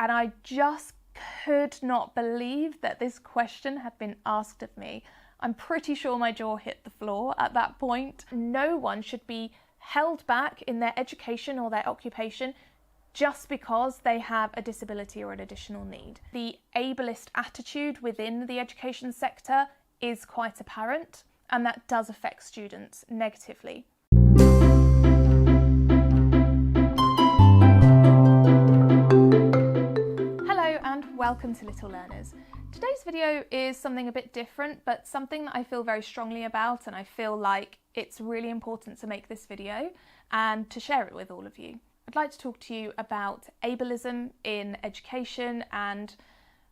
and I just could not believe that this question had been asked of me. I'm pretty sure my jaw hit the floor at that point. No one should be held back in their education or their occupation just because they have a disability or an additional need. The ableist attitude within the education sector is quite apparent, and that does affect students negatively. Hello and welcome to Little Learners. Today's video is something a bit different, but something that I feel very strongly about, and I feel like it's really important to make this video and to share it with all of you. I'd like to talk to you about ableism in education and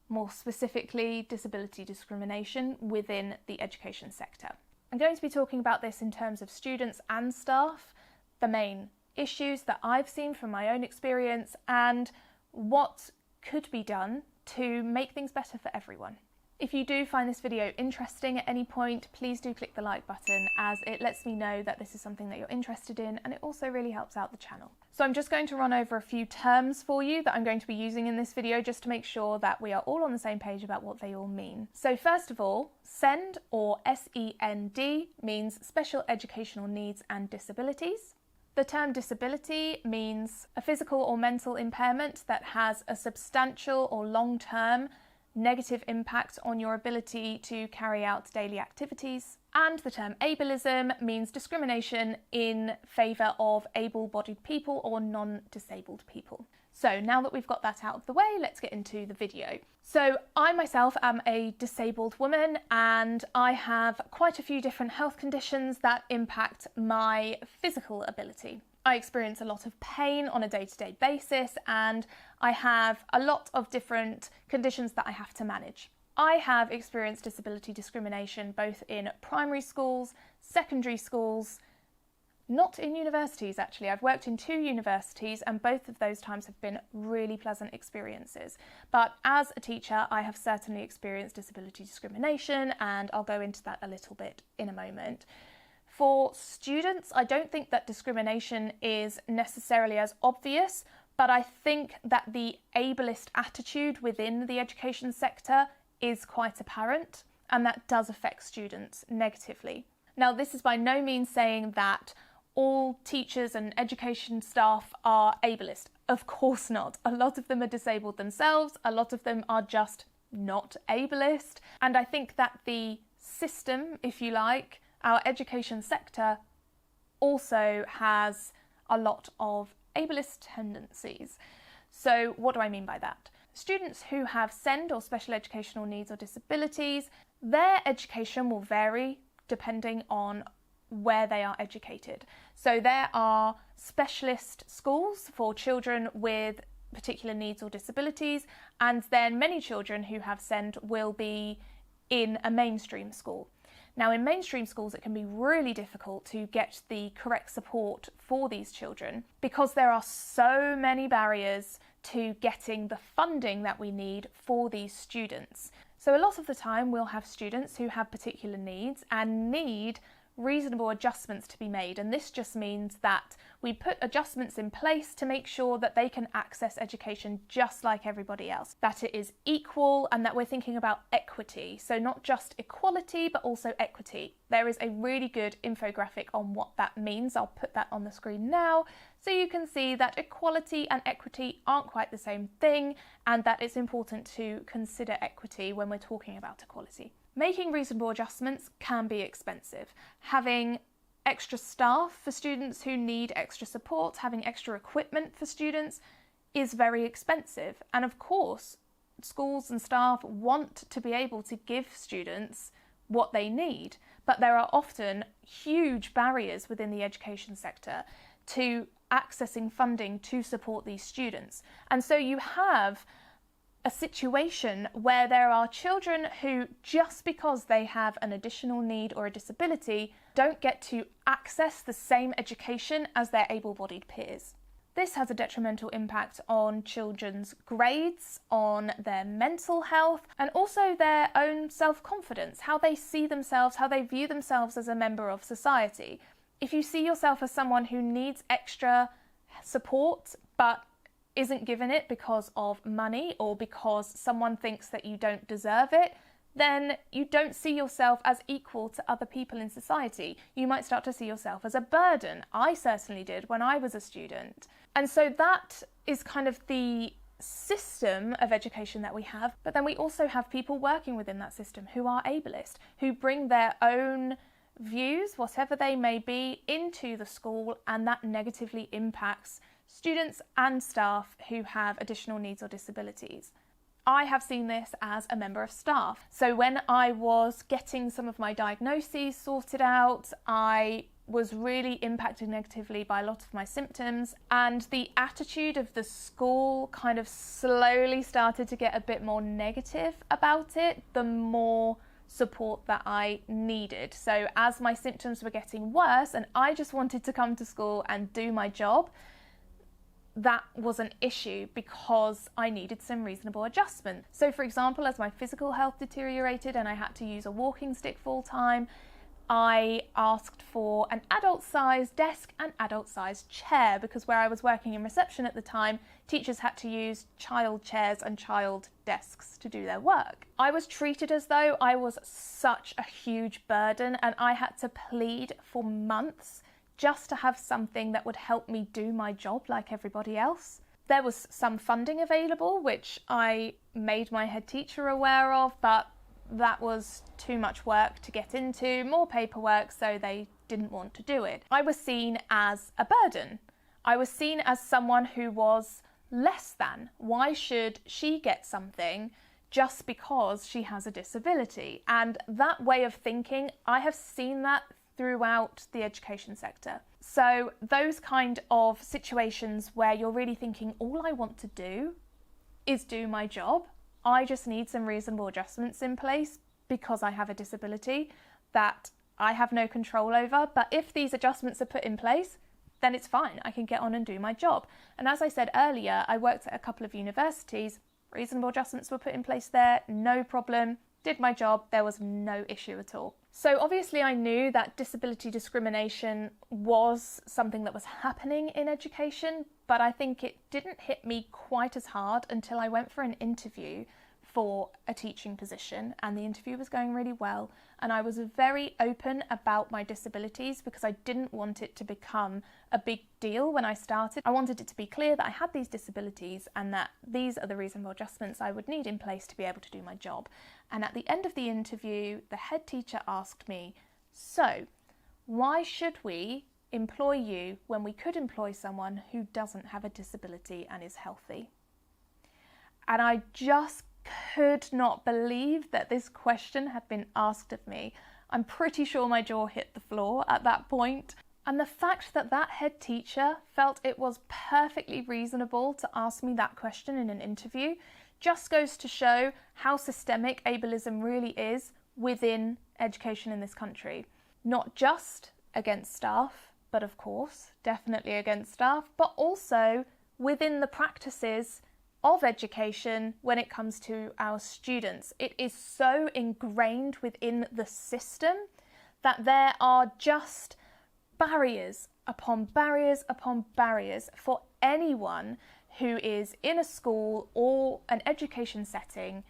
more specifically disability discrimination within the education sector. I'm going to be talking about this in terms of students and staff, the main issues that I've seen from my own experience and what could be done to make things better for everyone. If you do find this video interesting at any point, please do click the like button, as it lets me know that this is something that you're interested in, and it also really helps out the channel. So I'm just going to run over a few terms for you that I'm going to be using in this video just to make sure that we are all on the same page about what they all mean. So first of all, SEND or SEND means Special Educational Needs and Disabilities. The term disability means a physical or mental impairment that has a substantial or long-term negative impact on your ability to carry out daily activities. And the term ableism means discrimination in favour of able-bodied people or non-disabled people. So now that we've got that out of the way, let's get into the video. So I myself am a disabled woman, and I have quite a few different health conditions that impact my physical ability. I experience a lot of pain on a day-to-day basis, and I have a lot of different conditions that I have to manage. I have experienced disability discrimination both in primary schools, secondary schools, not in universities actually. I've worked in 2 universities and both of those times have been really pleasant experiences. But as a teacher, I have certainly experienced disability discrimination, and I'll go into that a little bit in a moment. For students, I don't think that discrimination is necessarily as obvious, but I think that the ableist attitude within the education sector is quite apparent, and that does affect students negatively. Now, this is by no means saying that all teachers and education staff are ableist. Of course not. A lot of them are disabled themselves, a lot of them are just not ableist, and I think that the system, if you like, our education sector also has a lot of ableist tendencies. So what do I mean by that? Students who have SEND or special educational needs or disabilities, their education will vary depending on where they are educated. So there are specialist schools for children with particular needs or disabilities, and then many children who have SEND will be in a mainstream school. Now, in mainstream schools, it can be really difficult to get the correct support for these children because there are so many barriers to getting the funding that we need for these students. So a lot of the time we'll have students who have particular needs and need reasonable adjustments to be made, and this just means that we put adjustments in place to make sure that they can access education just like everybody else, that it is equal, and that we're thinking about equity. So not just equality but also equity. There is a really good infographic on what that means. I'll put that on the screen now so you can see that equality and equity aren't quite the same thing, and that it's important to consider equity when we're talking about equality. Making reasonable adjustments can be expensive. Having extra staff for students who need extra support, having extra equipment for students is very expensive. And of course, schools and staff want to be able to give students what they need, but there are often huge barriers within the education sector to accessing funding to support these students. And so you have a situation where there are children who, just because they have an additional need or a disability, don't get to access the same education as their able-bodied peers. This has a detrimental impact on children's grades, on their mental health, and also their own self-confidence, how they see themselves, how they view themselves as a member of society. If you see yourself as someone who needs extra support but isn't given it because of money or because someone thinks that you don't deserve it, then you don't see yourself as equal to other people in society. You might start to see yourself as a burden. I certainly did when I was a student. And so that is kind of the system of education that we have, but then we also have people working within that system who are ableist, who bring their own views, whatever they may be, into the school, and that negatively impacts students and staff who have additional needs or disabilities. I have seen this as a member of staff. So when I was getting some of my diagnoses sorted out, I was really impacted negatively by a lot of my symptoms, and the attitude of the school kind of slowly started to get a bit more negative about it the more support that I needed. So as my symptoms were getting worse and I just wanted to come to school and do my job, that was an issue because I needed some reasonable adjustment. So for example, as my physical health deteriorated and I had to use a walking stick full time, I asked for an adult-sized desk and adult-sized chair because where I was working in reception at the time, teachers had to use child chairs and child desks to do their work. I was treated as though I was such a huge burden, and I had to plead for months just to have something that would help me do my job like everybody else. There was some funding available, which I made my head teacher aware of, but that was too much work to get into, more paperwork, so they didn't want to do it. I was seen as a burden. I was seen as someone who was less than. Why should she get something just because she has a disability? And that way of thinking, I have seen that throughout the education sector. So those kind of situations where you're really thinking, all I want to do is do my job. I just need some reasonable adjustments in place because I have a disability that I have no control over. But if these adjustments are put in place, then it's fine. I can get on and do my job. And as I said earlier, I worked at a couple of universities. Reasonable adjustments were put in place there, no problem. Did my job, there was no issue at all. So obviously I knew that disability discrimination was something that was happening in education, but I think it didn't hit me quite as hard until I went for an interview for a teaching position, and the interview was going really well, and I was very open about my disabilities because I didn't want it to become a big deal when I started. I wanted it to be clear that I had these disabilities and that these are the reasonable adjustments I would need in place to be able to do my job. And at the end of the interview, the head teacher asked me, "So, why should we employ you when we could employ someone who doesn't have a disability and is healthy?" And I just could not believe that this question had been asked of me. I'm pretty sure my jaw hit the floor at that point. And the fact that that head teacher felt it was perfectly reasonable to ask me that question in an interview just goes to show how systemic ableism really is within education in this country. Not just against staff, but of course, definitely against staff, but also within the practices of education when it comes to our students. It is so ingrained within the system that there are just barriers upon barriers upon barriers for anyone who is in a school or an education setting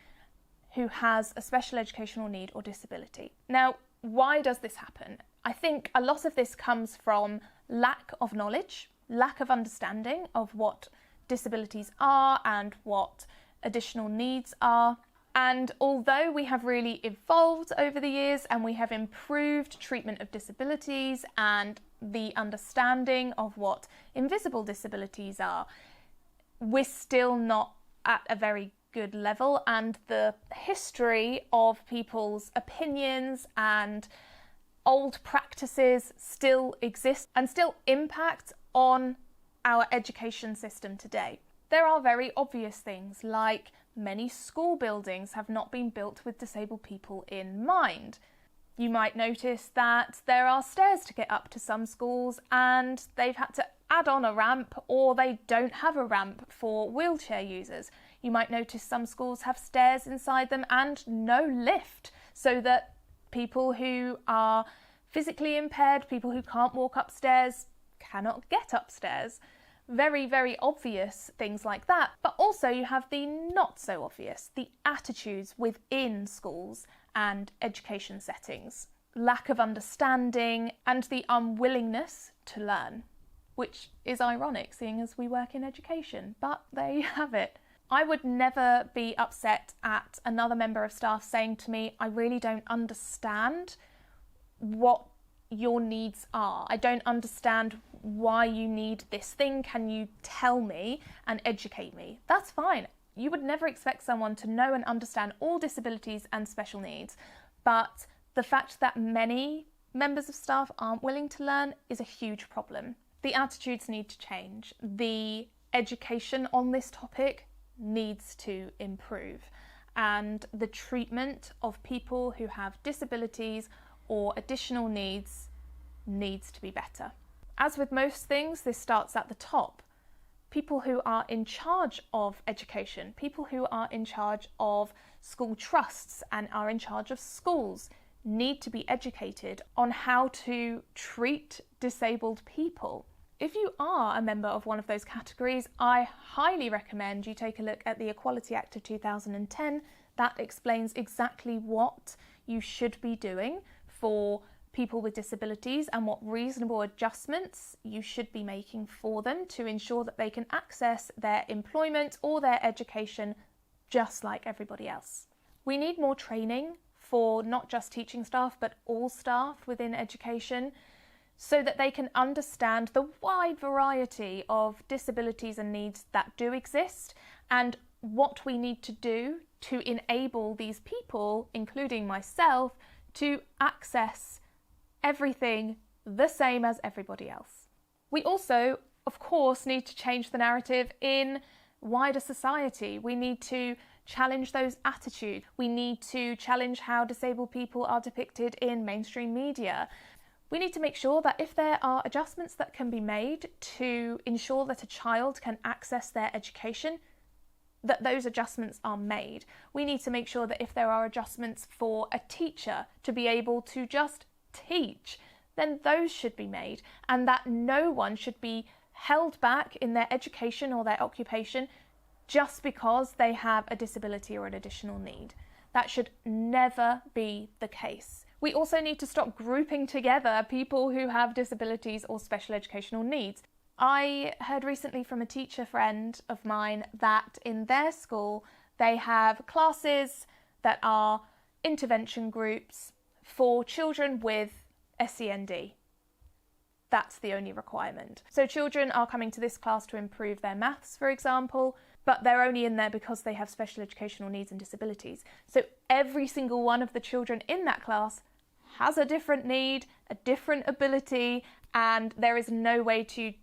who has a special educational need or disability. Now, why does this happen? I think a lot of this comes from lack of knowledge, lack of understanding of what disabilities are and what additional needs are. And although we have really evolved over the years and we have improved treatment of disabilities and the understanding of what invisible disabilities are, we're still not at a very good level, and the history of people's opinions and old practices still exist and still impact on our education system today. There are very obvious things like many school buildings have not been built with disabled people in mind. You might notice that there are stairs to get up to some schools and they've had to add on a ramp, or they don't have a ramp for wheelchair users. You might notice some schools have stairs inside them and no lift, so that people who are physically impaired, people who can't walk upstairs, cannot get upstairs. very, very obvious things like that, but also you have the not so obvious, the attitudes within schools and education settings, lack of understanding and the unwillingness to learn, which is ironic seeing as we work in education, but there you have it. I would never be upset at another member of staff saying to me, I really don't understand what your needs are. I don't understand why you need this thing. Can you tell me and educate me? That's fine. You would never expect someone to know and understand all disabilities and special needs, but the fact that many members of staff aren't willing to learn is a huge problem. The attitudes need to change. The education on this topic needs to improve, and the treatment of people who have disabilities or additional needs needs to be better. As with most things, this starts at the top. People who are in charge of education, people who are in charge of school trusts and are in charge of schools need to be educated on how to treat disabled people. If you are a member of one of those categories, I highly recommend you take a look at the Equality Act of 2010. That explains exactly what you should be doing for people with disabilities and what reasonable adjustments you should be making for them to ensure that they can access their employment or their education just like everybody else. We need more training for not just teaching staff but all staff within education so that they can understand the wide variety of disabilities and needs that do exist and what we need to do to enable these people, including myself, to access everything the same as everybody else. We also, of course, need to change the narrative in wider society. We need to challenge those attitudes. We need to challenge how disabled people are depicted in mainstream media. We need to make sure that if there are adjustments that can be made to ensure that a child can access their education, that those adjustments are made. We need to make sure that if there are adjustments for a teacher to be able to just teach, then those should be made, and that no one should be held back in their education or their occupation just because they have a disability or an additional need. That should never be the case. We also need to stop grouping together people who have disabilities or special educational needs. I heard recently from a teacher friend of mine that in their school they have classes that are intervention groups for children with SEND. That's the only requirement. So children are coming to this class to improve their maths, for example, but they're only in there because they have special educational needs and disabilities. So every single one of the children in that class has a different need, a different ability, and there is no way to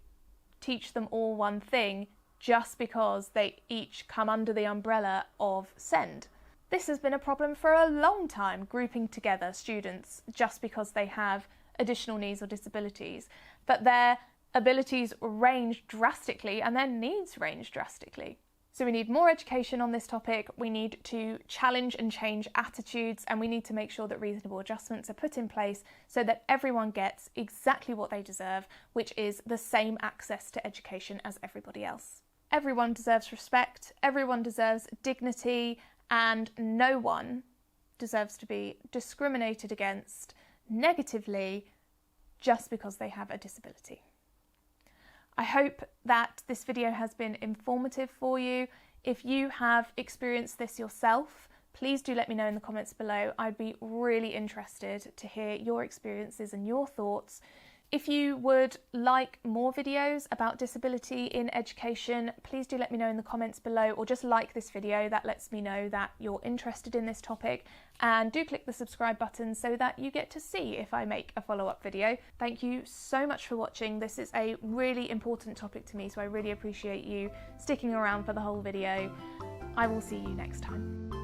teach them all one thing just because they each come under the umbrella of SEND. This has been a problem for a long time, grouping together students just because they have additional needs or disabilities, but their abilities range drastically and their needs range drastically. So we need more education on this topic, we need to challenge and change attitudes, and we need to make sure that reasonable adjustments are put in place so that everyone gets exactly what they deserve, which is the same access to education as everybody else. Everyone deserves respect, everyone deserves dignity, and no one deserves to be discriminated against negatively just because they have a disability. I hope that this video has been informative for you. If you have experienced this yourself, please do let me know in the comments below. I'd be really interested to hear your experiences and your thoughts. If you would like more videos about disability in education, please do let me know in the comments below, or just like this video. That lets me know that you're interested in this topic, and do click the subscribe button so that you get to see if I make a follow-up video. Thank you so much for watching. This is a really important topic to me, so I really appreciate you sticking around for the whole video. I will see you next time.